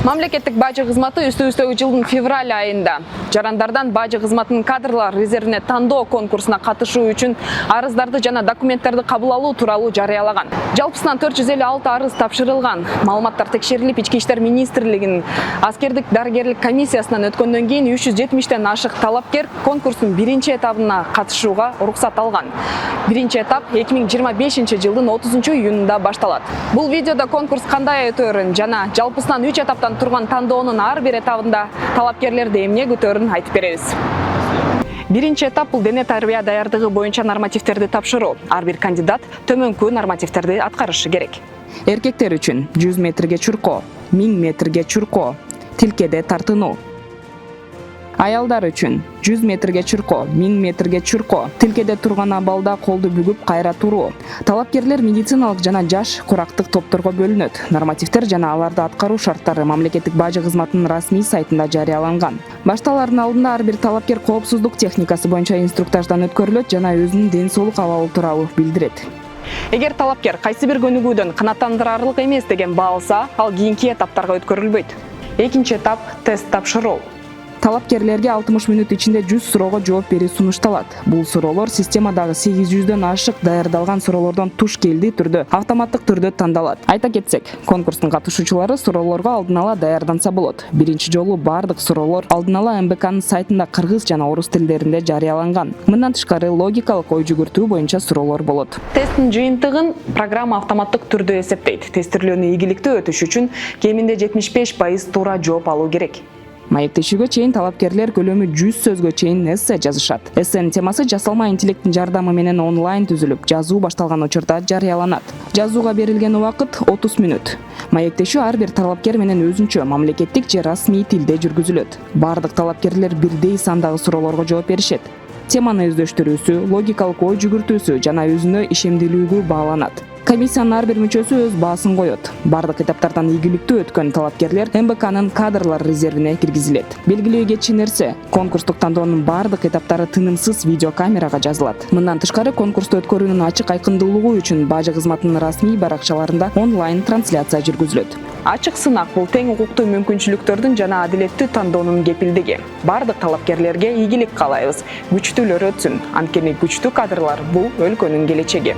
Мамлекеттик бажы кызматы үстө-үстөгү жылдын февраль айында жарандардан бажы кызматынын кадрлар резервине тандоо конкурсуна катышуу үчүн арыздарды жана документтерди кабыл алуу тууралуу жарыялаган. Жалпысынан 456 арыз тапшырылган. Маалыматтар текшерилип, Ички иштер министрлигинин аскердик дарыгерлик комиссиясынан өткөндөн кийин 370ден ашык талапкер конкурстун биринчи этабына катышууга уруксат алган. Биринчи этап 2025 жылдын 30 июнунда башталат. Бул видеодо конкурс кандай өтөөрүн жана жалпысынан 3 этаптан турган тандоонун ар бир этабында талапкерлерди эмне күтөөрүн айтып беребиз. Биринчи этап бул дене тарбия даярдыгы боюнча нормативтерди тапшыруу. Ар бир кандидат төмөнкү нормативтерди аткарышы керек. Эркектер үчүн 100 метрге чуркоо, 1000 метрге чуркоо, тилкеде тартынуу. Аялдар үчүн 100 метрге чуркоо, 1000 метрге чуркоо, тилкеде турган абалда колду бүгүп кайра туруу. Талапкерлер медициналык жана жаш курактык топторго бөлүнөт. Нормативдер жана аларды аткаруу шарттары мамлекеттик бажы кызматынын расмий сайтында жарыяланган. Башталардын алдында ар бир талапкер коопсуздук техникасы боюнча инструктаждан өткөрүлөт жана өзүнүн ден соолук абалы тууралуу билдирет. Эгер талапкер кайсы бир көнүгүүдөн канааттандырарлык эмес деген баа алса, ал кийинки этаптарга өткөрүлбөйт. Экинчи этап тест тапшыруу. Талапкерлерге 60 мүнөт ичинде 100 суроого жооп берүү сунушталат. Бул суроолор системадагы 800дөн ашык даярдалган суроолордон туш келдии түрдө автоматтык түрдө тандалат. Айта кетсек, конкурстун катышуучулары суроолорго алдын ала даярданса болот. Биринчи жолу бардык суроолор алдын ала МБКнын сайтында кыргыз жана орус тилдеринде жарыяланган. Мындан тышкары логикалык ой жүгүртүү боюнча суроолор болот. Тесттин жыйынтыгын программа автоматтык түрдө эсептейт. Тестирлөөнү ийгиликтүү өтүш үчүн кеминде 75% туура жооп алуу керек. Маектешүүгө чейин талапкерлер көлөмү 100 сөзгө чейин эссе жазышат. Эссенин темасы жасалма интеллекттин жардамы менен онлайн түзүлүп, жазуу башталган учурда жарыяланат. Жазууга берилген убакыт 30 мүнөт. Маектешүү ар бир талапкер менен өзүнчө мамлекеттик же расмий тилде жүргүзүлөт. Бардык талапкерлер бирдей сандагы суроолорго жооп беришет. Теманы издештирүүсү, логикалык ой жүгүртүүсү жана өзүнө ишемдүүлүгү бааланат. Комиссиянын ар бир мүчөсү өз баасын коет. Бардык этаптардан ийгиликтүү өткөн талапкерлер МБКнын кадрлар резервине киргизилет. Белгилөө кетчү нерсе, конкурстук тандоонун бардык этаптары тынымсыз видеокамерага жазылат. Мындан тышкары конкурсту өткөрүүнүн ачык айкындуулугу үчүн бажы кызматынын расмий баракчаларында онлайн трансляция жүргүзүлөт. Ачык сынак бул тең укуктуу мүмкүнчүлүктөрдүн жана адилеттүү тандоонун кепилдиги. Бардык талапкерлерге ийгилик каалайбыз. Күчтүүлөр өтсүн. Анткени күчтүү кадрлар бул өлкөнүн келечеги.